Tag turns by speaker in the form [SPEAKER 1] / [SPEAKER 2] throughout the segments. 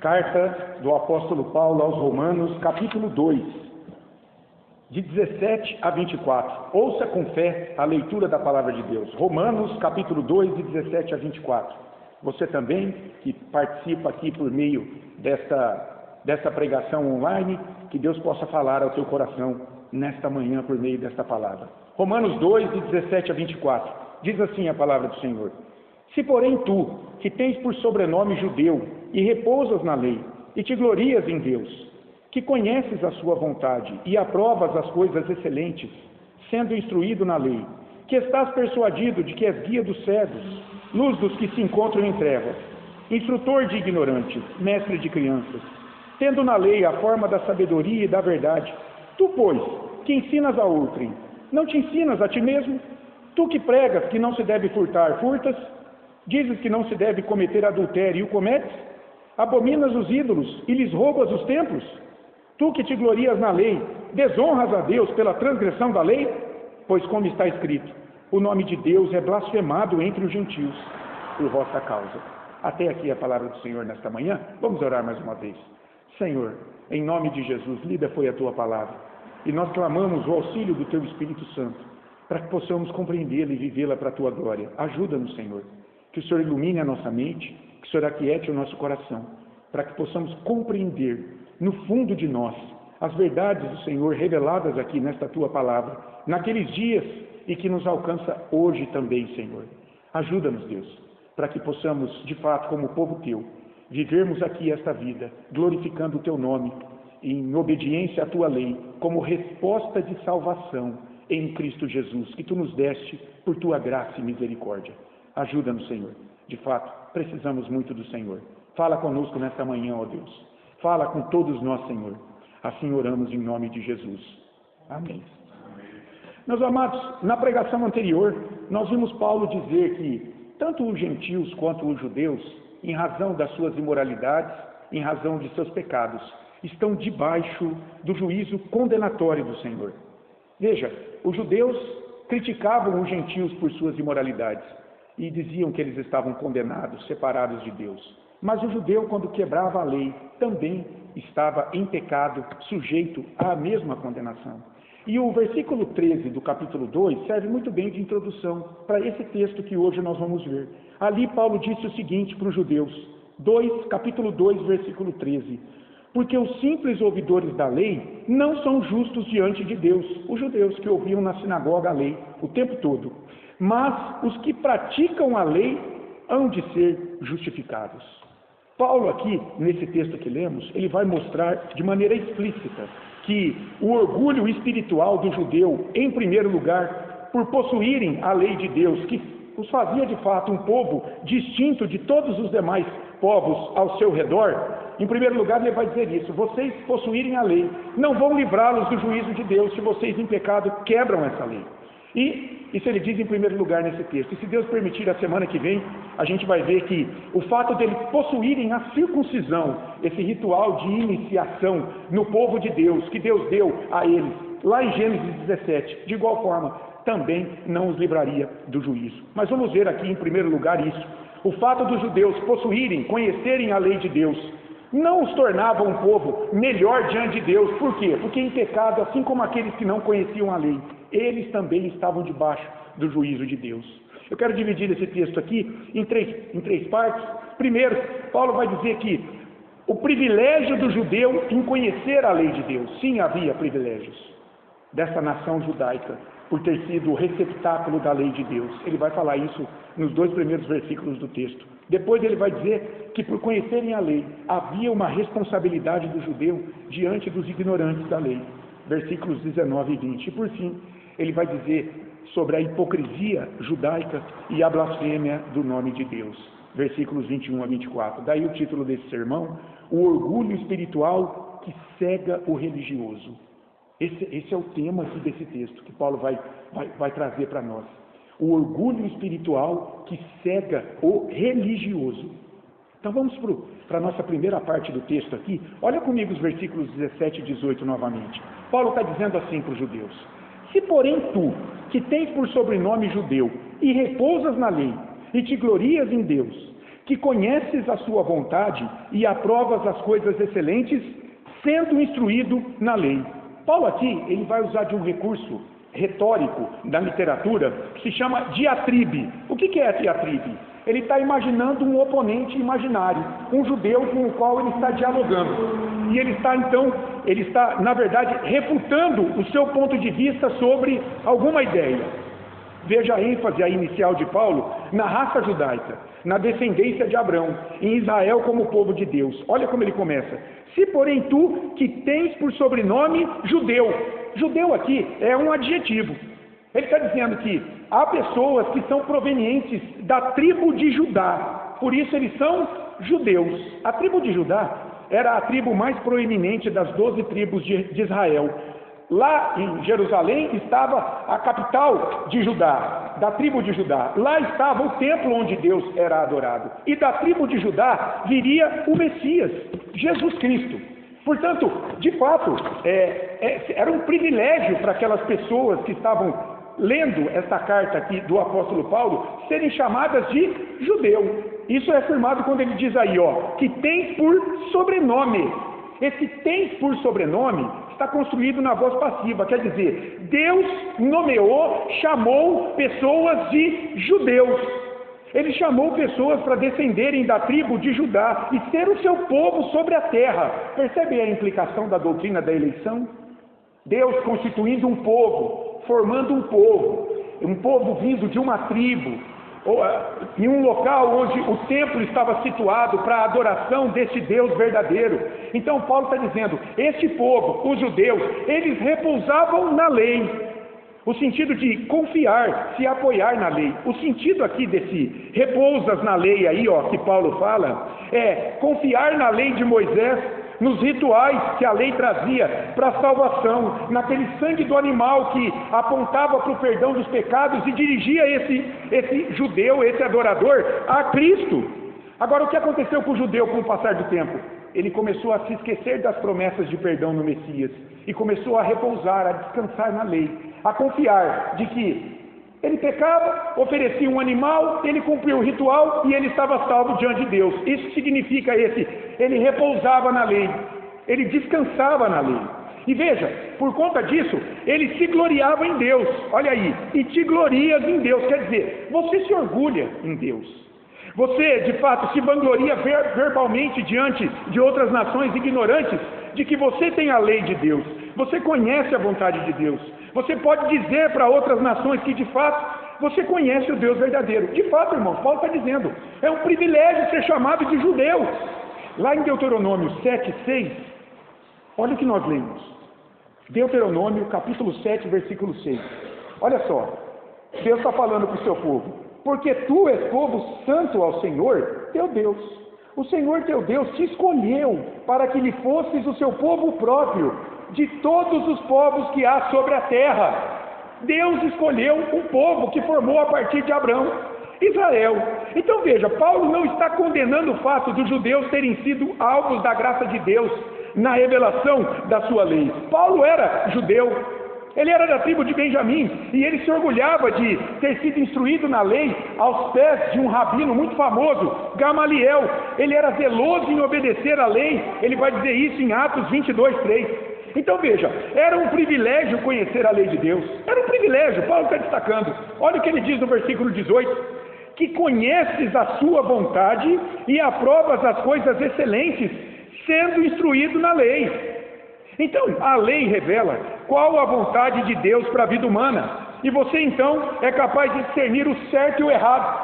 [SPEAKER 1] Carta do apóstolo Paulo aos Romanos, capítulo 2, de 17 a 24. Ouça com fé a leitura da palavra de Deus. Romanos, capítulo 2, de 17 a 24. Você também, que participa aqui por meio desta pregação online, que Deus possa falar ao teu coração nesta manhã por meio desta palavra. Romanos 2, de 17 a 24. Diz assim a palavra do Senhor: Se porém tu, que tens por sobrenome judeu, e repousas na lei, e te glorias em Deus, que conheces a sua vontade, e aprovas as coisas excelentes, sendo instruído na lei, que estás persuadido de que és guia dos cegos, luz dos que se encontram em trevas, instrutor de ignorantes, mestre de crianças, tendo na lei a forma da sabedoria e da verdade, tu, pois, que ensinas a outrem, não te ensinas a ti mesmo? Tu que pregas que não se deve furtar, furtas? Dizes que não se deve cometer adultério e o cometes? Abominas os ídolos e lhes roubas os templos? Tu que te glorias na lei, desonras a Deus pela transgressão da lei? Pois como está escrito, o nome de Deus é blasfemado entre os gentios por vossa causa. Até aqui a palavra do Senhor nesta manhã. Vamos orar mais uma vez. Senhor, em nome de Jesus, lida foi a tua palavra, e nós clamamos o auxílio do teu Espírito Santo, para que possamos compreendê-la e vivê-la para a tua glória. Ajuda-nos, Senhor, que o Senhor ilumine a nossa mente, que o Senhor aquiete o nosso coração, para que possamos compreender no fundo de nós as verdades do Senhor reveladas aqui nesta tua palavra, naqueles dias e que nos alcança hoje também, Senhor. Ajuda-nos, Deus, para que possamos, de fato, como povo teu, vivermos aqui esta vida, glorificando o teu nome, em obediência à tua lei, como resposta de salvação em Cristo Jesus, que tu nos deste por tua graça e misericórdia. Ajuda-nos, Senhor. De fato, precisamos muito do Senhor. Fala conosco nesta manhã, ó Deus. Fala com todos nós, Senhor. Assim oramos em nome de Jesus. Amém. Meus amados, na pregação anterior, nós vimos Paulo dizer que tanto os gentios quanto os judeus, em razão das suas imoralidades, em razão de seus pecados, estão debaixo do juízo condenatório do Senhor. Veja, os judeus criticavam os gentios por suas imoralidades e diziam que eles estavam condenados, separados de Deus. Mas o judeu, quando quebrava a lei, também estava em pecado, sujeito à mesma condenação. E o versículo 13 do capítulo 2 serve muito bem de introdução para esse texto que hoje nós vamos ver. Ali Paulo disse o seguinte para os judeus, capítulo 2, versículo 13: Porque os simples ouvidores da lei não são justos diante de Deus, os judeus que ouviam na sinagoga a lei o tempo todo, mas os que praticam a lei hão de ser justificados. Paulo aqui, nesse texto que lemos, ele vai mostrar de maneira explícita que o orgulho espiritual do judeu, em primeiro lugar, por possuírem a lei de Deus, que os fazia de fato um povo distinto de todos os demais povos ao seu redor, em primeiro lugar ele vai dizer isso: vocês possuírem a lei, não vão livrá-los do juízo de Deus se vocês em pecado quebram essa lei. E isso ele diz em primeiro lugar nesse texto. E se Deus permitir, a semana que vem, a gente vai ver que o fato deles possuírem a circuncisão, esse ritual de iniciação no povo de Deus, que Deus deu a eles, lá em Gênesis 17, de igual forma, também não os livraria do juízo. Mas vamos ver aqui em primeiro lugar isso. O fato dos judeus possuírem, conhecerem a lei de Deus, não os tornava um povo melhor diante de Deus. Por quê? Porque em pecado, assim como aqueles que não conheciam a lei, eles também estavam debaixo do juízo de Deus. Eu quero dividir esse texto aqui em três partes. Primeiro, Paulo vai dizer que o privilégio do judeu em conhecer a lei de Deus. Sim, havia privilégios dessa nação judaica por ter sido o receptáculo da lei de Deus. Ele vai falar isso nos 2 primeiros versículos do texto. Depois ele vai dizer que por conhecerem a lei, havia uma responsabilidade do judeu diante dos ignorantes da lei. Versículos 19 e 20. E por fim, ele vai dizer sobre a hipocrisia judaica e a blasfêmia do nome de Deus. Versículos 21 a 24. Daí o título desse sermão: o orgulho espiritual que cega o religioso. Esse é o tema aqui desse texto que Paulo vai trazer para nós. O orgulho espiritual que cega o religioso. Então vamos para a nossa primeira parte do texto aqui. Olha comigo os versículos 17 e 18 novamente. Paulo está dizendo assim para os judeus: se porém tu, que tens por sobrenome judeu, e repousas na lei, e te glorias em Deus, que conheces a sua vontade e aprovas as coisas excelentes, sendo instruído na lei. Paulo aqui, ele vai usar de um recurso retórico da literatura que se chama diatribe. O que é diatribe? Ele está imaginando um oponente imaginário, um judeu com o qual ele está dialogando. E ele está, na verdade, refutando o seu ponto de vista sobre alguma ideia. Veja a ênfase aí inicial de Paulo na raça judaica, na descendência de Abraão, em Israel como povo de Deus. Olha como ele começa. Se porém tu, que tens por sobrenome judeu. Judeu aqui é um adjetivo. Ele está dizendo que há pessoas que são provenientes da tribo de Judá. Por isso eles são judeus. A tribo de Judá era a tribo mais proeminente das 12 tribos de Israel. Lá em Jerusalém estava a capital de Judá, da tribo de Judá. Lá estava o templo onde Deus era adorado. E da tribo de Judá viria o Messias, Jesus Cristo. Portanto, de fato, era um privilégio para aquelas pessoas que estavam lendo esta carta aqui do apóstolo Paulo serem chamadas de judeu. Isso é afirmado quando ele diz aí, que tens por sobrenome. Esse tens por sobrenome está construído na voz passiva, quer dizer, Deus nomeou, chamou pessoas de judeus. Ele chamou pessoas para descenderem da tribo de Judá e ser o seu povo sobre a terra. Percebe a implicação da doutrina da eleição? Deus constituindo um povo, formando um povo vindo de uma tribo, em um local onde o templo estava situado para a adoração desse Deus verdadeiro. Então Paulo está dizendo, este povo, os judeus, eles repousavam na lei. O sentido de confiar, se apoiar na lei. O sentido aqui desse repousas na lei aí, que Paulo fala, é confiar na lei de Moisés, nos rituais que a lei trazia para a salvação, naquele sangue do animal que apontava para o perdão dos pecados e dirigia esse judeu, esse adorador, a Cristo. Agora, o que aconteceu com o judeu com o passar do tempo? Ele começou a se esquecer das promessas de perdão no Messias e começou a repousar, a descansar na lei, a confiar de que ele pecava, oferecia um animal, ele cumpriu o ritual e ele estava salvo diante de Deus. Isso significa ele repousava na lei, ele descansava na lei. E veja, por conta disso, ele se gloriava em Deus. Olha aí, e te glorias em Deus, quer dizer, você se orgulha em Deus. Você, de fato, se vangloria verbalmente diante de outras nações ignorantes de que você tem a lei de Deus, você conhece a vontade de Deus. Você pode dizer para outras nações que, de fato, você conhece o Deus verdadeiro. De fato, irmãos, Paulo está dizendo, é um privilégio ser chamado de judeu. Lá em Deuteronômio 7:6, olha o que nós lemos. Deuteronômio, capítulo 7, versículo 6. Olha só, Deus está falando para o seu povo. Porque tu és povo santo ao Senhor, teu Deus. O Senhor teu Deus te escolheu para que lhe fosses o seu povo próprio, de todos os povos que há sobre a terra. Deus escolheu um povo que formou a partir de Abraão, Israel. Então veja, Paulo não está condenando o fato dos judeus terem sido alvos da graça de Deus na revelação da sua lei. Paulo era judeu. Ele era da tribo de Benjamim e ele se orgulhava de ter sido instruído na lei aos pés de um rabino muito famoso, Gamaliel. Ele era zeloso em obedecer à lei, ele vai dizer isso em Atos 22:3. Então veja, era um privilégio conhecer a lei de Deus, era um privilégio. Paulo está destacando, olha o que ele diz no versículo 18, que conheces a sua vontade e aprovas as coisas excelentes, sendo instruído na lei. Então, a lei revela qual a vontade de Deus para a vida humana. E você, então, é capaz de discernir o certo e o errado.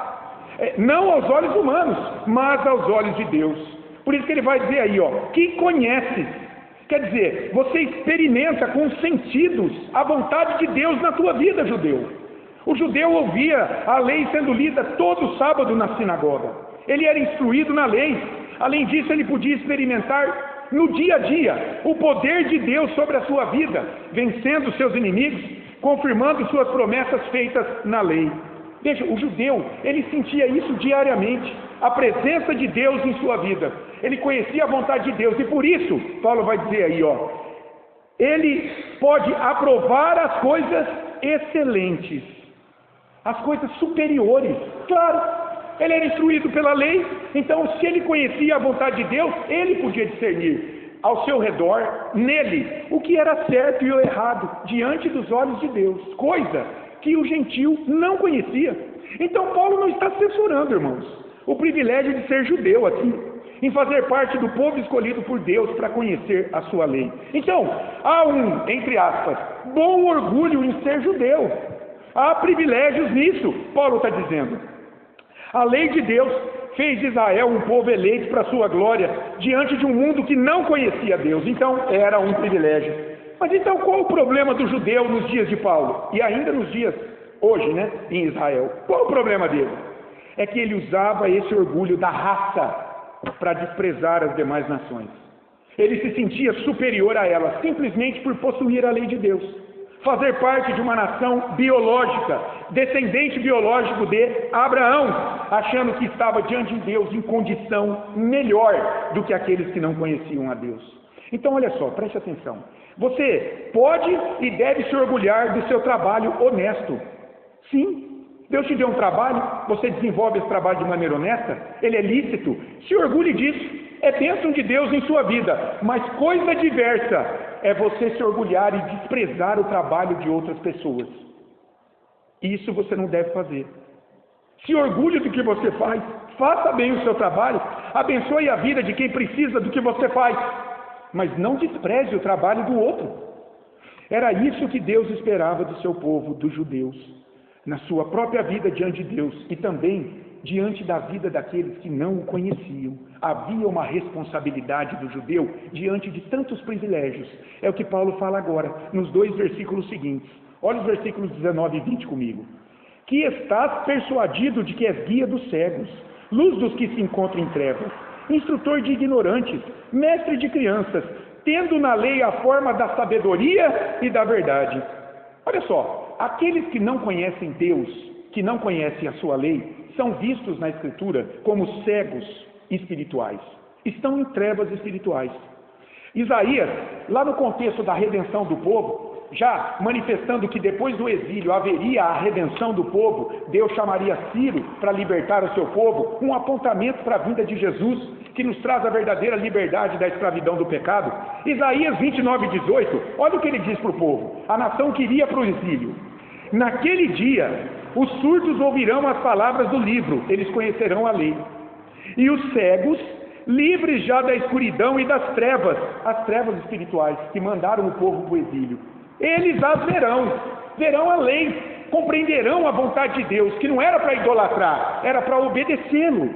[SPEAKER 1] Não aos olhos humanos, mas aos olhos de Deus. Por isso que ele vai dizer aí, que conhece. Quer dizer, você experimenta com os sentidos a vontade de Deus na tua vida, judeu. O judeu ouvia a lei sendo lida todo sábado na sinagoga. Ele era instruído na lei. Além disso, ele podia experimentar no dia a dia o poder de Deus sobre a sua vida, vencendo seus inimigos, confirmando suas promessas feitas na lei. Veja, o judeu, ele sentia isso diariamente, a presença de Deus em sua vida. Ele conhecia a vontade de Deus e por isso, Paulo vai dizer aí, ele pode aprovar as coisas excelentes, as coisas superiores. Claro, ele era instruído pela lei, então se ele conhecia a vontade de Deus, ele podia discernir ao seu redor, nele, o que era certo e o errado, diante dos olhos de Deus, coisa que o gentio não conhecia. Então Paulo não está censurando, irmãos, o privilégio de ser judeu aqui, em fazer parte do povo escolhido por Deus para conhecer a sua lei. Então, há um, entre aspas, bom orgulho em ser judeu. Há privilégios nisso, Paulo está dizendo. A lei de Deus fez Israel um povo eleito para a sua glória, diante de um mundo que não conhecia Deus. Então, era um privilégio. Mas então, qual o problema do judeu nos dias de Paulo? E ainda nos dias, hoje, né, em Israel? Qual o problema dele? É que ele usava esse orgulho da raça para desprezar as demais nações. Ele se sentia superior a elas, simplesmente por possuir a lei de Deus, fazer parte de uma nação biológica, descendente biológico de Abraão, achando que estava diante de Deus em condição melhor do que aqueles que não conheciam a Deus. Então olha só, preste atenção, você pode e deve se orgulhar do seu trabalho honesto. Sim, Deus te deu um trabalho, você desenvolve esse trabalho de maneira honesta, ele é lícito, se orgulhe disso, é bênção de Deus em sua vida, mas coisa diversa é você se orgulhar e desprezar o trabalho de outras pessoas. Isso você não deve fazer. Se orgulhe do que você faz, faça bem o seu trabalho, abençoe a vida de quem precisa do que você faz, mas não despreze o trabalho do outro. Era isso que Deus esperava do seu povo, dos judeus, na sua própria vida diante de Deus e também diante da vida daqueles que não o conheciam. Havia uma responsabilidade do judeu diante de tantos privilégios. É o que Paulo fala agora, nos 2 versículos seguintes. Olha os versículos 19 e 20 comigo. Que estás persuadido de que és guia dos cegos, luz dos que se encontram em trevas, instrutor de ignorantes, mestre de crianças, tendo na lei a forma da sabedoria e da verdade. Olha só, aqueles que não conhecem Deus, que não conhecem a sua lei, são vistos na Escritura como cegos espirituais. Estão em trevas espirituais. Isaías, lá no contexto da redenção do povo, já manifestando que depois do exílio haveria a redenção do povo, Deus chamaria Ciro para libertar o seu povo, um apontamento para a vinda de Jesus, que nos traz a verdadeira liberdade da escravidão do pecado. Isaías 29:18, olha o que ele diz para o povo, a nação que iria para o exílio. Naquele dia, os surdos ouvirão as palavras do livro, eles conhecerão a lei. E os cegos, livres já da escuridão e das trevas, as trevas espirituais que mandaram o povo para o exílio, eles as verão a lei, compreenderão a vontade de Deus, que não era para idolatrar, era para obedecê-lo.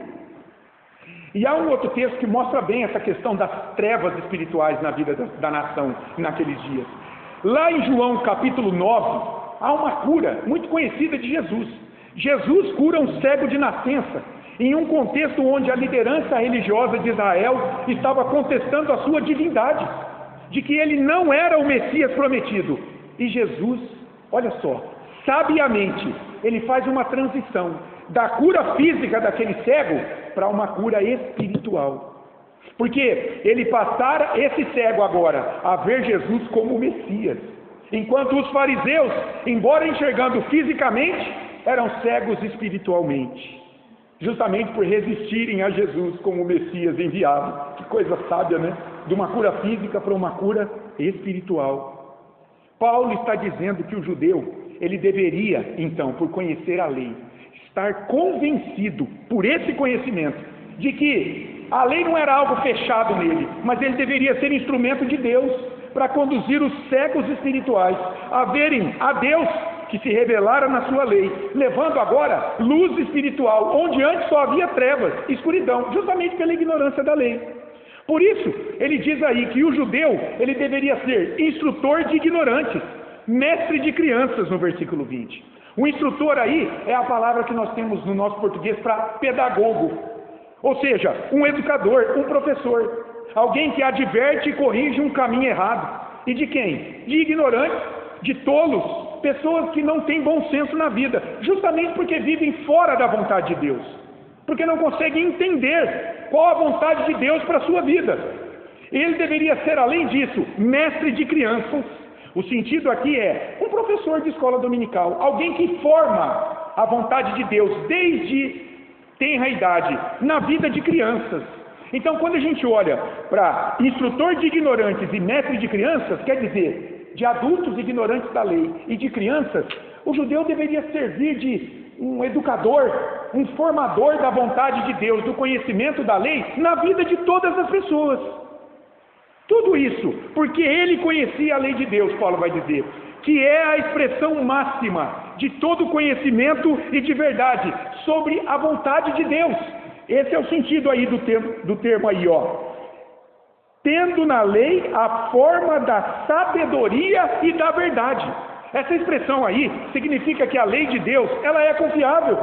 [SPEAKER 1] E há um outro texto que mostra bem essa questão das trevas espirituais na vida da nação naqueles dias. Lá em João capítulo 9, há uma cura muito conhecida de Jesus. Jesus cura um cego de nascença, em um contexto onde a liderança religiosa de Israel estava contestando a sua divindade, de que ele não era o Messias prometido. E Jesus, olha só, sabiamente, ele faz uma transição da cura física daquele cego para uma cura espiritual. Porque ele passara esse cego agora a ver Jesus como o Messias. Enquanto os fariseus, embora enxergando fisicamente, eram cegos espiritualmente. Justamente por resistirem a Jesus como o Messias enviado. Que coisa sábia, né? De uma cura física para uma cura espiritual. Paulo está dizendo que o judeu, ele deveria, então, por conhecer a lei, estar convencido por esse conhecimento, de que a lei não era algo fechado nele, mas ele deveria ser instrumento de Deus, para conduzir os cegos espirituais a verem a Deus que se revelara na sua lei, levando agora luz espiritual, onde antes só havia trevas, escuridão, justamente pela ignorância da lei. Por isso, ele diz aí que o judeu, ele deveria ser instrutor de ignorantes, mestre de crianças, no versículo 20. O instrutor aí é a palavra que nós temos no nosso português para pedagogo, ou seja, um educador, um professor, alguém que adverte e corrige um caminho errado. E de quem? De ignorantes, de tolos, pessoas que não têm bom senso na vida, justamente porque vivem fora da vontade de Deus, porque não conseguem entender qual a vontade de Deus para a sua vida. Ele deveria ser, além disso, mestre de crianças. O sentido aqui é um professor de escola dominical, alguém que forma a vontade de Deus desde tenra idade, na vida de crianças. Então, quando a gente olha para instrutor de ignorantes e mestre de crianças, quer dizer, de adultos ignorantes da lei e de crianças, o judeu deveria servir de um educador, um formador da vontade de Deus, do conhecimento da lei, na vida de todas as pessoas. Tudo isso porque ele conhecia a lei de Deus, Paulo vai dizer, que é a expressão máxima de todo conhecimento e de verdade sobre a vontade de Deus. Esse é o sentido aí do termo aí, ó. Tendo na lei a forma da sabedoria e da verdade. Essa expressão aí significa que a lei de Deus, ela é confiável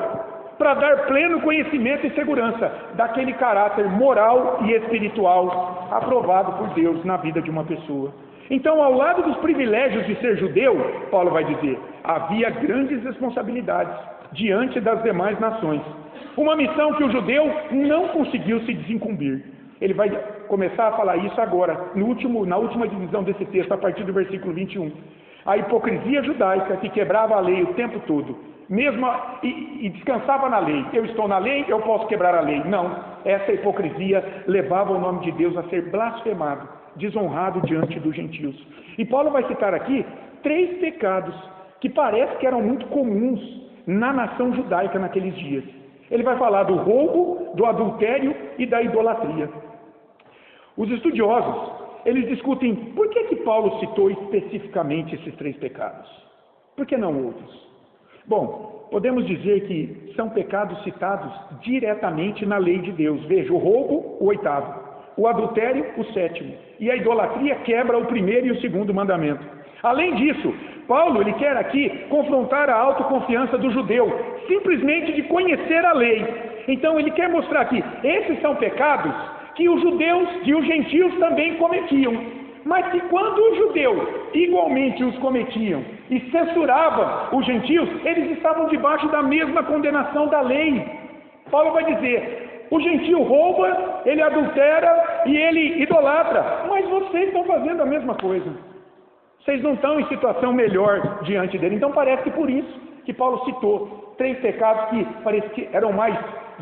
[SPEAKER 1] para dar pleno conhecimento e segurança daquele caráter moral e espiritual aprovado por Deus na vida de uma pessoa. Então, ao lado dos privilégios de ser judeu, Paulo vai dizer, havia grandes responsabilidades diante das demais nações. Uma missão que o judeu não conseguiu se desincumbir. Ele vai começar a falar isso agora, na última divisão desse texto, a partir do versículo 21. A hipocrisia judaica que quebrava a lei o tempo todo, e descansava na lei. Eu estou na lei, eu posso quebrar a lei. Não, essa hipocrisia levava o nome de Deus a ser blasfemado, desonrado diante dos gentios. E Paulo vai citar aqui 3 pecados que parece que eram muito comuns na nação judaica naqueles dias. Ele vai falar do roubo, do adultério e da idolatria. Os estudiosos, eles discutem por que Paulo citou especificamente esses 3 pecados. Por que não outros? Bom, podemos dizer que são pecados citados diretamente na lei de Deus. Veja, o roubo, o 8º, o adultério, o 7º, e a idolatria quebra o 1º e o 2º mandamento. Além disso, Paulo ele quer aqui confrontar a autoconfiança do judeu, simplesmente de conhecer a lei. Então ele quer mostrar que esses são pecados que os judeus e os gentios também cometiam, mas que quando os judeus igualmente os cometiam e censuravam os gentios, eles estavam debaixo da mesma condenação da lei. Paulo vai dizer, o gentio rouba, ele adultera e ele idolatra, mas vocês estão fazendo a mesma coisa. Vocês não estão em situação melhor diante dele. Então parece que por isso que Paulo citou 3 pecados que parece que eram mais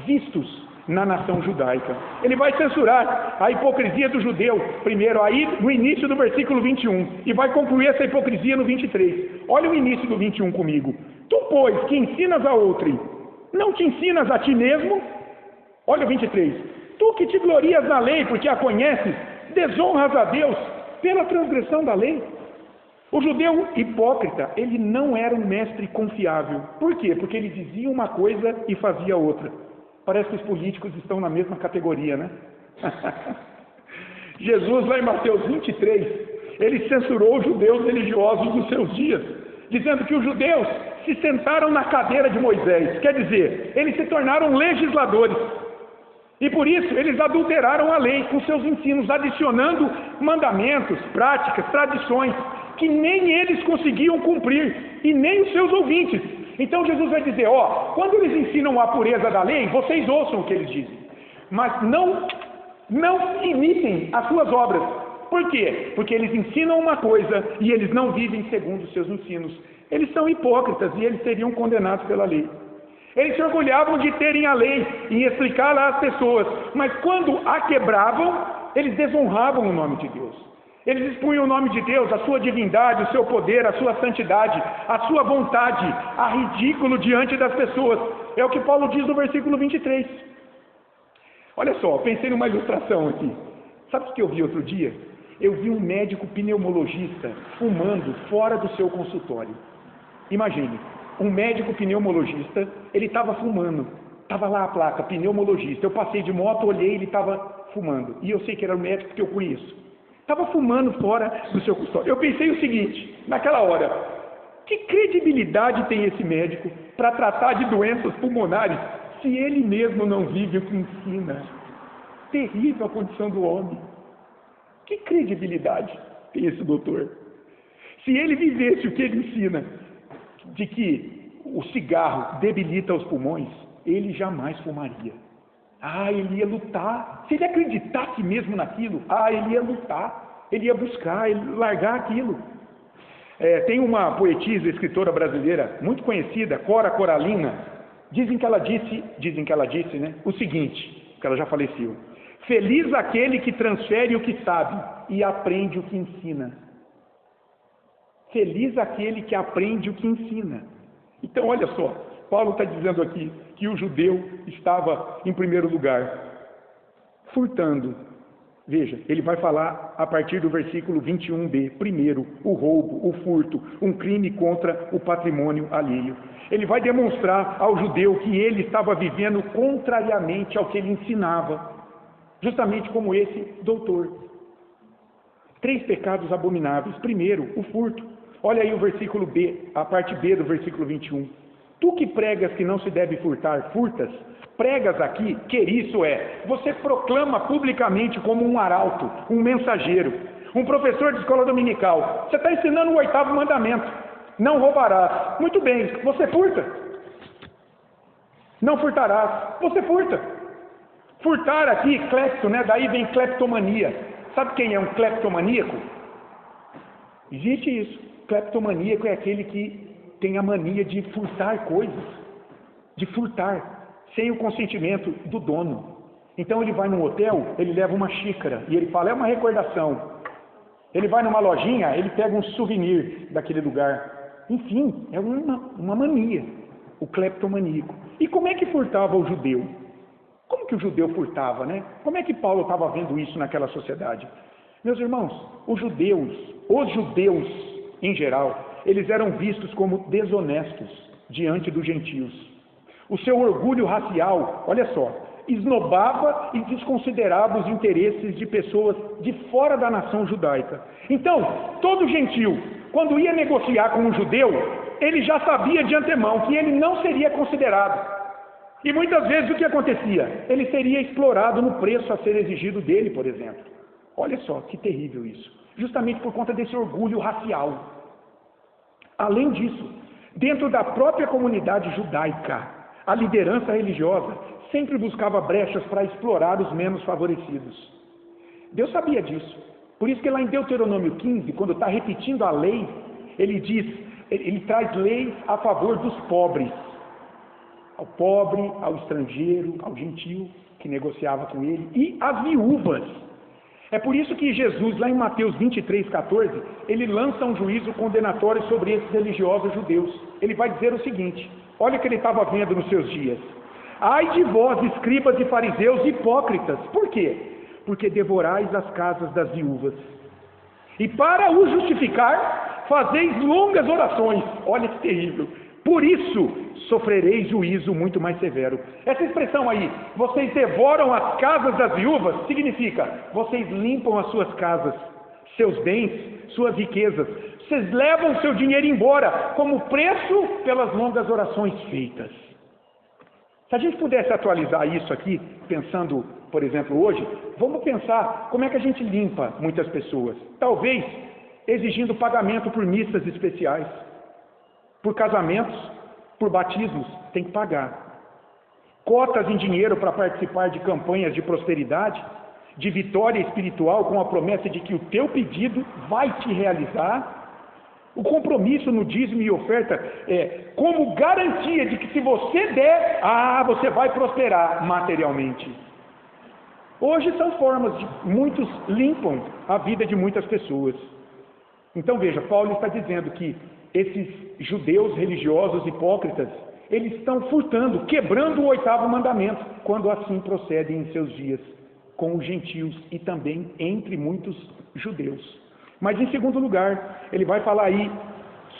[SPEAKER 1] vistos na nação judaica. Ele vai censurar a hipocrisia do judeu, primeiro aí no início do versículo 21, e vai concluir essa hipocrisia no 23. Olha o início do 21 comigo. Tu, pois, que ensinas a outrem, não te ensinas a ti mesmo? Olha o 23. Tu que te glorias na lei, porque a conheces, desonras a Deus pela transgressão da lei? O judeu hipócrita, ele não era um mestre confiável. Por quê? Porque ele dizia uma coisa e fazia outra. Parece que os políticos estão na mesma categoria, né? Jesus, lá em Mateus 23, ele censurou os judeus religiosos dos seus dias, dizendo que os judeus se sentaram na cadeira de Moisés. Quer dizer, eles se tornaram legisladores. E por isso eles adulteraram a lei com seus ensinos, adicionando mandamentos, práticas, tradições, que nem eles conseguiam cumprir, e nem os seus ouvintes. Então Jesus vai dizer, quando eles ensinam a pureza da lei, vocês ouçam o que eles dizem, mas não imitem as suas obras. Por quê? Porque eles ensinam uma coisa e eles não vivem segundo os seus ensinos. Eles são hipócritas e eles seriam condenados pela lei. Eles se orgulhavam de terem a lei e explicá-la às pessoas, mas quando a quebravam, eles desonravam o nome de Deus. Eles expunham o nome de Deus, a sua divindade, o seu poder, a sua santidade, a sua vontade, a ridículo diante das pessoas. É o que Paulo diz no versículo 23. Olha só, pensei numa ilustração aqui. Sabe o que eu vi outro dia? Eu vi um médico pneumologista fumando fora do seu consultório. Imagine, um médico pneumologista, ele estava fumando. Estava lá a placa, pneumologista. Eu passei de moto, olhei, ele estava fumando. E eu sei que era o médico que eu conheço. Estava fumando fora do seu consultório. Eu pensei o seguinte, naquela hora, que credibilidade tem esse médico para tratar de doenças pulmonares se ele mesmo não vive o que ensina? Terrível a condição do homem. Que credibilidade tem esse doutor? Se ele vivesse o que ele ensina, de que o cigarro debilita os pulmões, ele jamais fumaria. Ele ia lutar. Se ele acreditasse mesmo naquilo, ele ia lutar. Ele ia buscar, ele ia largar aquilo. Tem uma poetisa, escritora brasileira, muito conhecida, Cora Coralina, Dizem que ela disse, né, o seguinte, que ela já faleceu: feliz aquele que transfere o que sabe e aprende o que ensina. Feliz aquele que aprende o que ensina. Então, olha só, Paulo está dizendo aqui que o judeu estava, em primeiro lugar, furtando. Veja, ele vai falar a partir do versículo 21b. Primeiro, o roubo, o furto, um crime contra o patrimônio alheio. Ele vai demonstrar ao judeu que ele estava vivendo contrariamente ao que ele ensinava, justamente como esse doutor. 3 pecados abomináveis. Primeiro, o furto. Olha aí o versículo B, a parte B do versículo 21. Tu que pregas que não se deve furtar, furtas. Pregas aqui, que isso é, você proclama publicamente como um arauto, um mensageiro, um professor de escola dominical. Você está ensinando o 8º mandamento: não roubarás. Muito bem, você furta. Não furtarás, você furta. Furtar aqui, clepto, né? Daí vem cleptomania. Sabe quem é um cleptomaníaco? Existe isso. Cleptomaníaco é aquele que tem a mania de furtar coisas, de furtar, sem o consentimento do dono. Então ele vai num hotel, ele leva uma xícara e ele fala, é uma recordação. Ele vai numa lojinha, ele pega um souvenir daquele lugar. Enfim, é uma mania, o cleptomaníaco. E como é que furtava o judeu? Como que o judeu furtava, né? Como é que Paulo estava vendo isso naquela sociedade? Meus irmãos, os judeus em geral, eles eram vistos como desonestos diante dos gentios. O seu orgulho racial, olha só, esnobava e desconsiderava os interesses de pessoas de fora da nação judaica. Então, todo gentio, quando ia negociar com um judeu, ele já sabia de antemão que ele não seria considerado. E muitas vezes o que acontecia? Ele seria explorado no preço a ser exigido dele, por exemplo. Olha só, que terrível isso. Justamente por conta desse orgulho racial. Além disso, dentro da própria comunidade judaica, a liderança religiosa sempre buscava brechas para explorar os menos favorecidos. Deus sabia disso. Por isso que lá em Deuteronômio 15, quando está repetindo a lei, ele traz leis a favor dos pobres. Ao pobre, ao estrangeiro, ao gentio que negociava com ele, e às viúvas. É por isso que Jesus, lá em Mateus 23:14, ele lança um juízo condenatório sobre esses religiosos judeus. Ele vai dizer o seguinte, olha o que ele estava vendo nos seus dias. Ai de vós, escribas e fariseus hipócritas. Por quê? Porque devorais as casas das viúvas. E para o justificar, fazeis longas orações. Olha que terrível. Por isso, sofrereis juízo muito mais severo. Essa expressão aí, vocês devoram as casas das viúvas, significa, vocês limpam as suas casas, seus bens, suas riquezas. Vocês levam seu dinheiro embora, como preço pelas longas orações feitas. Se a gente pudesse atualizar isso aqui, pensando, por exemplo, hoje, vamos pensar como é que a gente limpa muitas pessoas. Talvez exigindo pagamento por missas especiais, por casamentos, por batismos, tem que pagar. Cotas em dinheiro para participar de campanhas de prosperidade, de vitória espiritual com a promessa de que o teu pedido vai te realizar. O compromisso no dízimo e oferta é como garantia de que se você der, você vai prosperar materialmente. Hoje são formas de muitos limpam a vida de muitas pessoas. Então veja, Paulo está dizendo que esses judeus religiosos hipócritas, eles estão furtando, quebrando o 8º mandamento, quando assim procedem em seus dias, com os gentios e também entre muitos judeus. Mas em segundo lugar, ele vai falar aí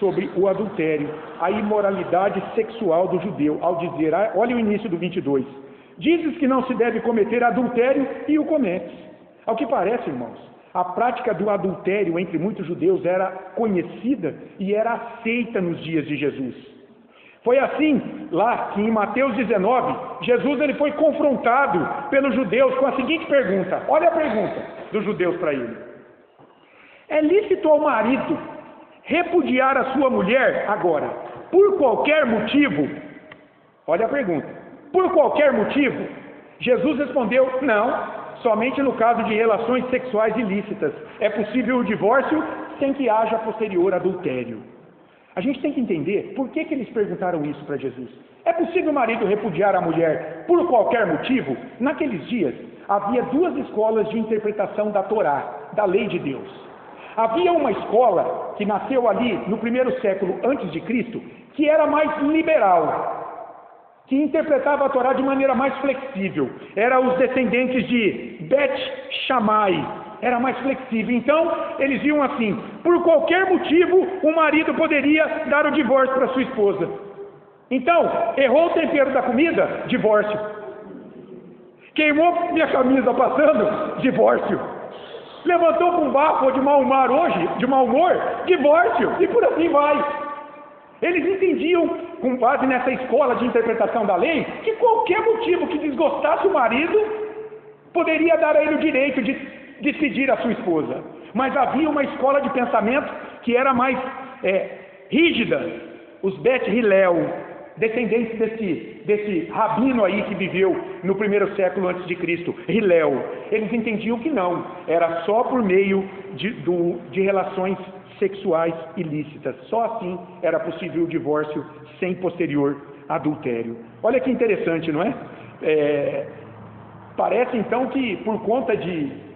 [SPEAKER 1] sobre o adultério, a imoralidade sexual do judeu, ao dizer, olha o início do 22, dizes que não se deve cometer adultério e o cometes. Ao que parece, irmãos, a prática do adultério entre muitos judeus era conhecida e era aceita nos dias de Jesus. Foi assim, lá que em Mateus 19, Jesus ele foi confrontado pelos judeus com a seguinte pergunta. Olha a pergunta dos judeus para ele. É lícito ao marido repudiar a sua mulher agora, por qualquer motivo? Olha a pergunta. Por qualquer motivo? Jesus respondeu, não. Somente no caso de relações sexuais ilícitas é possível o divórcio sem que haja posterior adultério. A gente tem que entender por que eles perguntaram isso para Jesus. É possível o marido repudiar a mulher por qualquer motivo? Naqueles dias, havia duas escolas de interpretação da Torá, da lei de Deus. Havia uma escola que nasceu ali no primeiro século antes de Cristo, que era mais liberal, que interpretava a Torá de maneira mais flexível. Eram os descendentes de Bet Shammai, era mais flexível. Então, eles viam assim, por qualquer motivo, o marido poderia dar o divórcio para sua esposa. Então, errou o tempero da comida? Divórcio. Queimou minha camisa passando? Divórcio. Levantou com um bafo de mau humor hoje? De mau humor? Divórcio. E por assim vai. Eles entendiam, com base nessa escola de interpretação da lei, que qualquer motivo que desgostasse o marido poderia dar a ele o direito de despedir a sua esposa. Mas havia uma escola de pensamento que era mais rígida. Os Bet Hillel, descendentes desse rabino aí que viveu no primeiro século antes de Cristo, Hillel. Eles entendiam que não, era só por meio de relações sexuais ilícitas. Só assim era possível o divórcio sem posterior adultério. Olha que interessante, não é? Parece então que por conta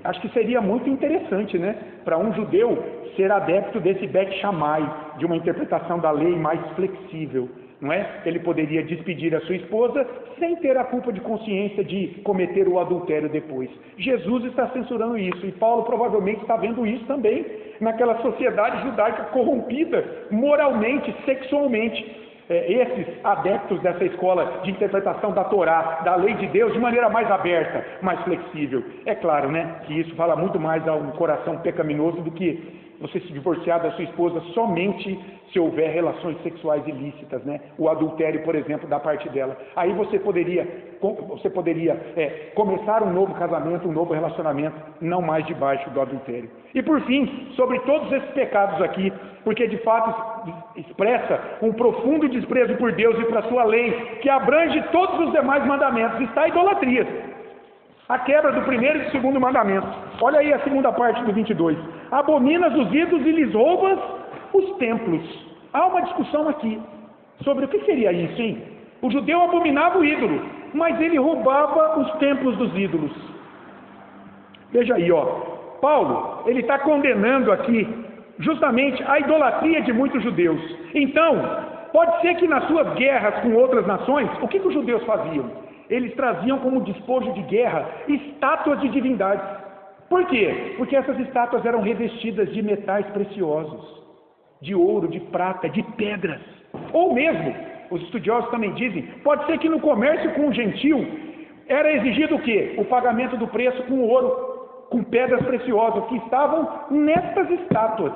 [SPEAKER 1] acho que seria muito interessante, né, para um judeu ser adepto desse Bet Shammai, de uma interpretação da lei mais flexível, não é? Ele poderia despedir a sua esposa sem ter a culpa de consciência de cometer o adultério depois. Jesus está censurando isso, e Paulo provavelmente está vendo isso também naquela sociedade judaica corrompida moralmente, sexualmente. Esses adeptos dessa escola de interpretação da Torá, da lei de Deus, de maneira mais aberta, mais flexível. É claro, né, que isso fala muito mais a um coração pecaminoso do que você se divorciar da sua esposa somente se houver relações sexuais ilícitas, né? O adultério, por exemplo, da parte dela. Aí você poderia começar um novo casamento, um novo relacionamento, não mais debaixo do adultério. E por fim, sobre todos esses pecados aqui, porque de fato expressa um profundo desprezo por Deus e por sua lei, que abrange todos os demais mandamentos, está a idolatria. A quebra do primeiro e do segundo mandamento. Olha aí a segunda parte do 22. Abominas os ídolos e lhes roubas os templos. Há uma discussão aqui sobre o que seria isso, hein? O judeu abominava o ídolo, mas ele roubava os templos dos ídolos. Veja aí, ó. Paulo, ele está condenando aqui justamente a idolatria de muitos judeus. Então, pode ser que nas suas guerras com outras nações, o que os judeus faziam? Eles traziam como despojo de guerra estátuas de divindades. Por quê? Porque essas estátuas eram revestidas de metais preciosos, de ouro, de prata, de pedras. Ou mesmo, os estudiosos também dizem, pode ser que no comércio com o gentil era exigido o quê? O pagamento do preço com ouro, com pedras preciosas que estavam nestas estátuas.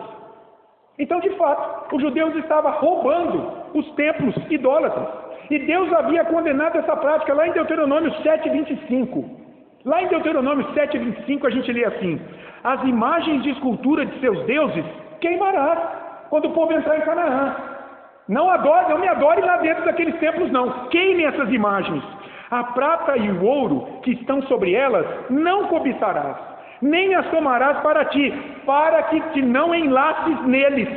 [SPEAKER 1] Então, de fato, os judeus estavam roubando os templos idólatras. E Deus havia condenado essa prática lá em Deuteronômio 7:25. Lá em Deuteronômio 7:25 a gente lê assim: as imagens de escultura de seus deuses queimarás quando o povo entrar em Canaã. Não me adore lá dentro daqueles templos não. Queime essas imagens. A prata e o ouro que estão sobre elas não cobiçarás, nem as tomarás para ti, para que te não enlaces neles.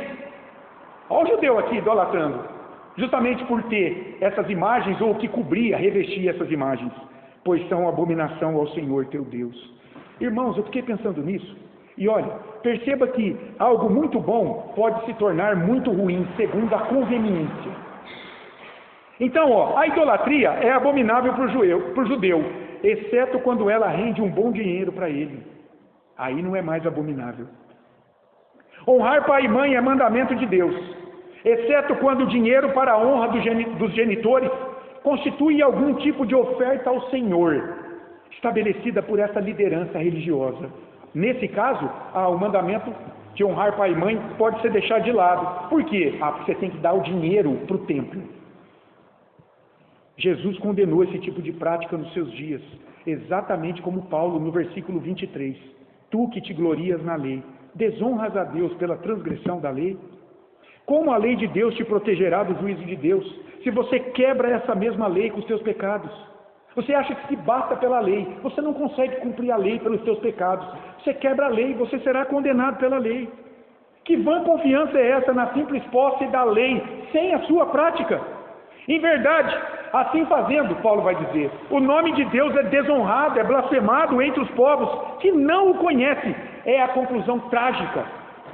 [SPEAKER 1] Olha o judeu aqui idolatrando, justamente por ter essas imagens, ou o que cobria, revestia essas imagens, pois são abominação ao Senhor teu Deus. Irmãos, eu fiquei pensando nisso, e olha, perceba que algo muito bom pode se tornar muito ruim, segundo a conveniência. Então, ó, a idolatria é abominável para o judeu, exceto quando ela rende um bom dinheiro para ele. Aí não é mais abominável. Honrar pai e mãe é mandamento de Deus, exceto quando o dinheiro para a honra dos genitores constitui algum tipo de oferta ao Senhor, estabelecida por essa liderança religiosa. Nesse caso, o mandamento de honrar pai e mãe pode ser deixado de lado. Por quê? Porque você tem que dar o dinheiro para o templo. Jesus condenou esse tipo de prática nos seus dias, exatamente como Paulo no versículo 23. Tu que te glorias na lei, desonras a Deus pela transgressão da lei? Como a lei de Deus te protegerá do juízo de Deus, se você quebra essa mesma lei com os seus pecados? Você acha que se basta pela lei, você não consegue cumprir a lei pelos seus pecados. Você quebra a lei, você será condenado pela lei. Que vã confiança é essa na simples posse da lei, sem a sua prática? Em verdade, assim fazendo, Paulo vai dizer, o nome de Deus é desonrado, é blasfemado entre os povos que não o conhecem. É a conclusão trágica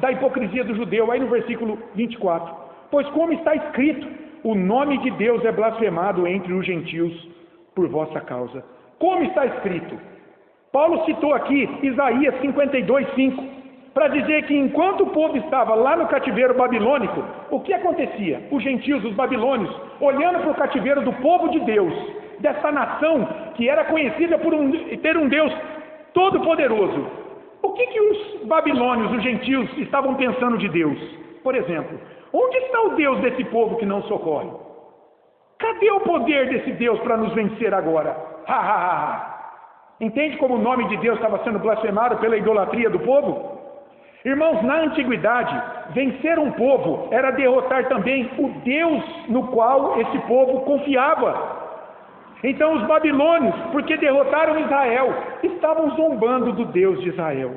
[SPEAKER 1] da hipocrisia do judeu, aí no versículo 24. Pois como está escrito, o nome de Deus é blasfemado entre os gentios por vossa causa. Como está escrito? Paulo citou aqui Isaías 52:5, para dizer que enquanto o povo estava lá no cativeiro babilônico, o que acontecia? Os gentios, os babilônios, olhando para o cativeiro do povo de Deus, dessa nação que era conhecida por ter um Deus todo-poderoso, o que os babilônios, os gentios, estavam pensando de Deus? Por exemplo, onde está o Deus desse povo que não socorre? Cadê o poder desse Deus para nos vencer agora? Ha, ha, ha. Entende como o nome de Deus estava sendo blasfemado pela idolatria do povo? Irmãos, na antiguidade, vencer um povo era derrotar também o Deus no qual esse povo confiava. Então os babilônios, porque derrotaram Israel, estavam zombando do Deus de Israel.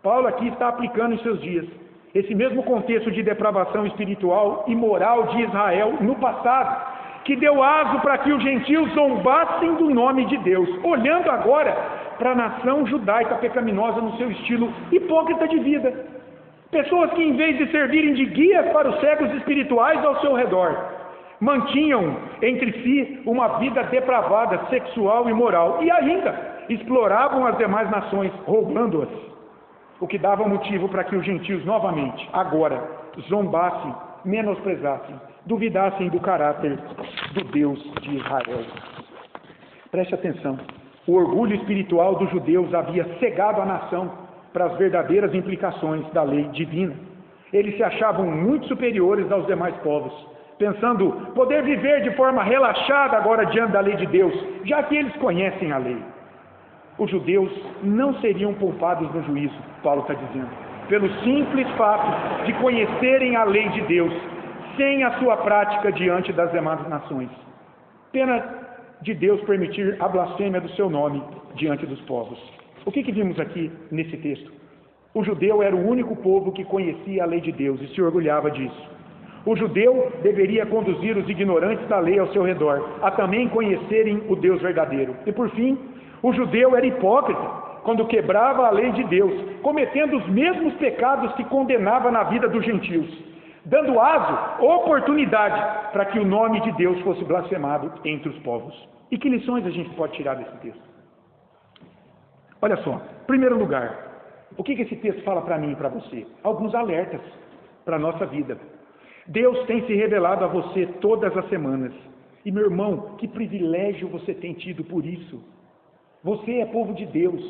[SPEAKER 1] Paulo aqui está aplicando em seus dias esse mesmo contexto de depravação espiritual e moral de Israel no passado, que deu aso para que os gentios zombassem do nome de Deus, olhando agora para a nação judaica pecaminosa no seu estilo hipócrita de vida. Pessoas que, em vez de servirem de guias para os cegos espirituais ao seu redor, mantinham entre si uma vida depravada, sexual e moral, e ainda exploravam as demais nações, roubando-as, o que dava motivo para que os gentios novamente, agora, zombassem, menosprezassem, duvidassem do caráter do Deus de Israel. Preste atenção. O orgulho espiritual dos judeus havia cegado a nação para as verdadeiras implicações da lei divina. Eles se achavam muito superiores aos demais povos, pensando poder viver de forma relaxada agora diante da lei de Deus, já que eles conhecem a lei. Os judeus não seriam poupados no juízo, Paulo está dizendo, pelo simples fato de conhecerem a lei de Deus, sem a sua prática diante das demais nações. Pena de Deus permitir a blasfêmia do seu nome diante dos povos. O que vimos aqui nesse texto? O judeu era o único povo que conhecia a lei de Deus e se orgulhava disso. O judeu deveria conduzir os ignorantes da lei ao seu redor, a também conhecerem o Deus verdadeiro. E por fim, o judeu era hipócrita quando quebrava a lei de Deus, cometendo os mesmos pecados que condenava na vida dos gentios, dando aso, oportunidade para que o nome de Deus fosse blasfemado entre os povos. E que lições a gente pode tirar desse texto? Olha só, em primeiro lugar, o que esse texto fala para mim e para você? Alguns alertas para a nossa vida. Deus tem se revelado a você todas as semanas. E meu irmão, que privilégio você tem tido por isso. Você é povo de Deus,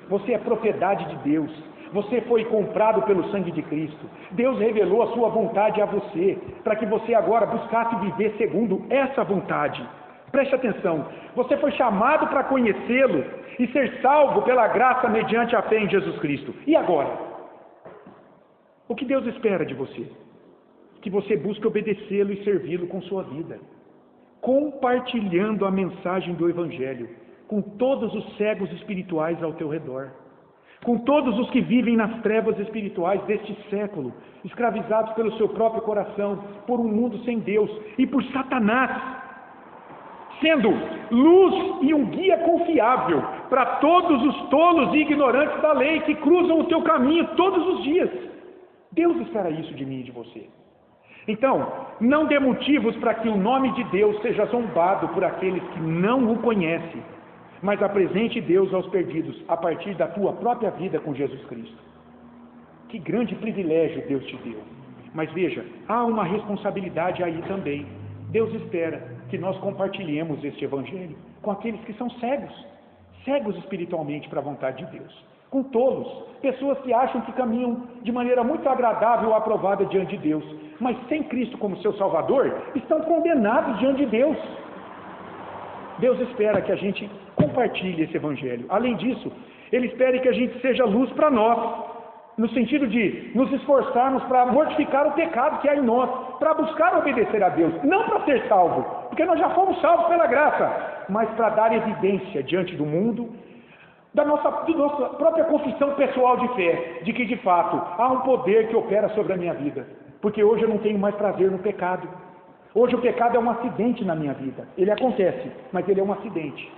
[SPEAKER 1] você é propriedade de Deus, você foi comprado pelo sangue de Cristo. Deus revelou a sua vontade a você, para que você agora buscasse viver segundo essa vontade. Preste atenção, você foi chamado para conhecê-lo e ser salvo pela graça mediante a fé em Jesus Cristo. E agora? O que Deus espera de você? Que você busque obedecê-lo e servi-lo com sua vida, compartilhando a mensagem do Evangelho com todos os cegos espirituais ao teu redor, com todos os que vivem nas trevas espirituais deste século, escravizados pelo seu próprio coração, por um mundo sem Deus e por Satanás, sendo luz e um guia confiável para todos os tolos e ignorantes da lei que cruzam o teu caminho todos os dias. Deus espera isso de mim e de você. Então, não dê motivos para que o nome de Deus seja zombado por aqueles que não o conhecem, mas apresente Deus aos perdidos a partir da tua própria vida com Jesus Cristo. Que grande privilégio Deus te deu. Mas veja, há uma responsabilidade aí também. Deus espera que nós compartilhemos este Evangelho com aqueles que são cegos espiritualmente para a vontade de Deus, com tolos, pessoas que acham que caminham de maneira muito agradável ou aprovada diante de Deus, mas sem Cristo como seu Salvador, estão condenados diante de Deus. Deus espera que a gente compartilhe esse Evangelho. Além disso, Ele espera que a gente seja luz para nós, no sentido de nos esforçarmos para mortificar o pecado que há em nós, para buscar obedecer a Deus, não para ser salvo, porque nós já fomos salvos pela graça, mas para dar evidência diante do mundo da nossa própria confissão pessoal de fé, de que de fato há um poder que opera sobre a minha vida, porque hoje eu não tenho mais prazer no pecado. Hoje o pecado é um acidente na minha vida. Ele acontece, mas ele é um acidente.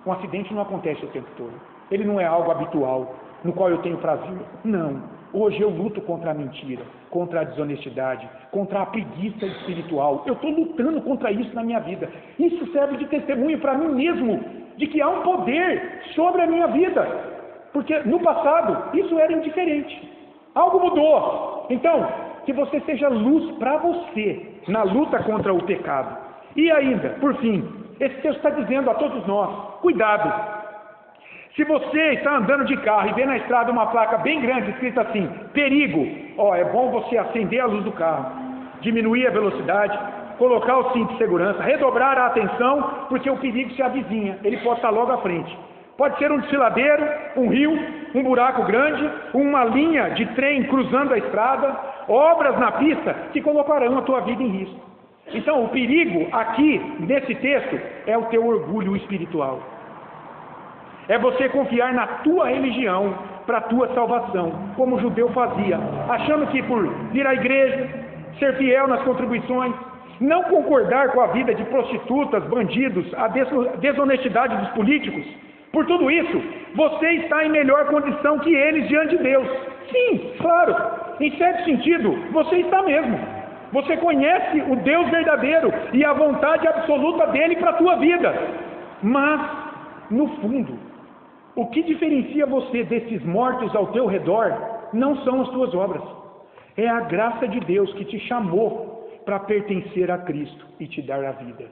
[SPEAKER 1] Um acidente não acontece o tempo todo. Ele não é algo habitual, no qual eu tenho prazer. Não. Hoje eu luto contra a mentira, contra a desonestidade, contra a preguiça espiritual. Eu estou lutando contra isso na minha vida. Isso serve de testemunho para mim mesmo, de que há um poder sobre a minha vida. Porque no passado, isso era indiferente. Algo mudou. Então, que você seja luz para você, na luta contra o pecado. E ainda, por fim, esse texto está dizendo a todos nós, cuidado. Se você está andando de carro e vê na estrada uma placa bem grande escrita assim, perigo, é bom você acender a luz do carro, diminuir a velocidade, colocar o cinto de segurança, redobrar a atenção, porque o perigo se avizinha, ele pode estar logo à frente. Pode ser um desfiladeiro, um rio, um buraco grande, uma linha de trem cruzando a estrada, obras na pista que colocarão a tua vida em risco. Então, o perigo aqui, nesse texto, é o teu orgulho espiritual. É você confiar na tua religião para a tua salvação, como o judeu fazia, achando que por vir à igreja, ser fiel nas contribuições, não concordar com a vida de prostitutas, bandidos, a desonestidade dos políticos, por tudo isso, você está em melhor condição que eles diante de Deus. Sim, claro, em certo sentido, você está mesmo. Você conhece o Deus verdadeiro e a vontade absoluta dele para a tua vida. Mas, no fundo, o que diferencia você desses mortos ao teu redor não são as tuas obras. É a graça de Deus que te chamou para pertencer a Cristo e te dar a vida.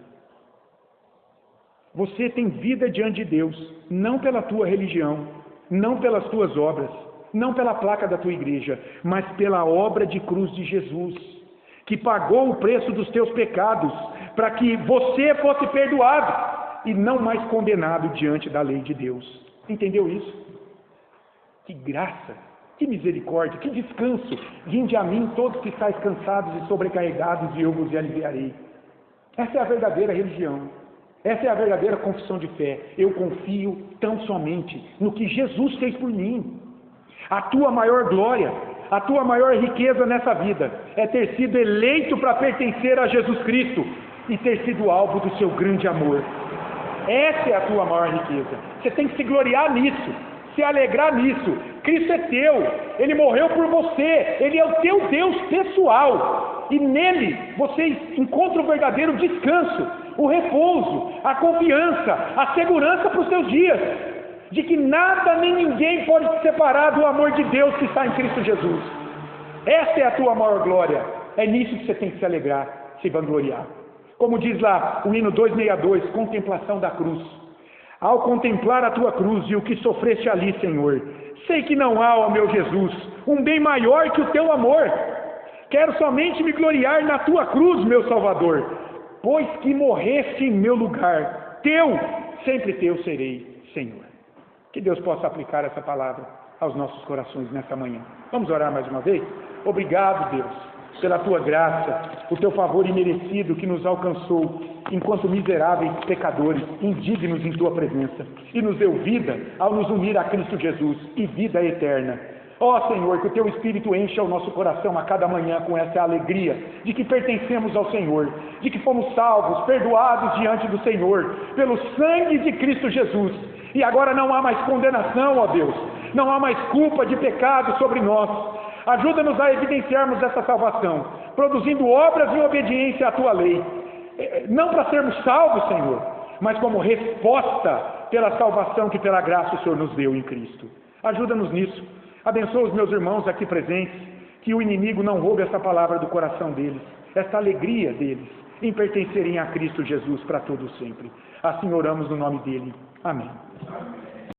[SPEAKER 1] Você tem vida diante de Deus, não pela tua religião, não pelas tuas obras, não pela placa da tua igreja, mas pela obra de cruz de Jesus, que pagou o preço dos teus pecados, para que você fosse perdoado e não mais condenado diante da lei de Deus. Entendeu isso? Que graça, que misericórdia, que descanso. Vinde a mim todos que estáis cansados e sobrecarregados, e eu vos aliviarei. Essa é a verdadeira religião. Essa é a verdadeira confissão de fé. Eu confio tão somente no que Jesus fez por mim. A tua maior glória, a tua maior riqueza nessa vida é ter sido eleito para pertencer a Jesus Cristo e ter sido alvo do seu grande amor. Essa é a tua maior riqueza. Você tem que se gloriar nisso, se alegrar nisso. Cristo é teu, Ele morreu por você, Ele é o teu Deus pessoal. E nele você encontra o verdadeiro descanso, o repouso, a confiança, a segurança para os teus dias, de que nada nem ninguém pode te separar do amor de Deus que está em Cristo Jesus. Essa é a tua maior glória. É nisso que você tem que se alegrar, se vangloriar. Como diz lá o hino 262, contemplação da cruz. Ao contemplar a tua cruz e o que sofreste ali, Senhor, sei que não há, ó meu Jesus, um bem maior que o teu amor. Quero somente me gloriar na tua cruz, meu Salvador, pois que morreste em meu lugar. Teu, sempre teu serei, Senhor. Que Deus possa aplicar essa palavra aos nossos corações nessa manhã. Vamos orar mais uma vez? Obrigado, Deus, pela tua graça, o teu favor imerecido que nos alcançou enquanto miseráveis pecadores, indignos em tua presença, e nos deu vida ao nos unir a Cristo Jesus e vida eterna. Ó Senhor, que o teu Espírito encha o nosso coração a cada manhã com essa alegria de que pertencemos ao Senhor, de que fomos salvos, perdoados diante do Senhor, pelo sangue de Cristo Jesus. E agora não há mais condenação, ó Deus, não há mais culpa de pecado sobre nós. Ajuda-nos a evidenciarmos essa salvação, produzindo obras em obediência à tua lei. Não para sermos salvos, Senhor, mas como resposta pela salvação que pela graça o Senhor nos deu em Cristo. Ajuda-nos nisso. Abençoa os meus irmãos aqui presentes, que o inimigo não roube essa palavra do coração deles, essa alegria deles em pertencerem a Cristo Jesus para todo sempre. Assim oramos no nome dele. Amém.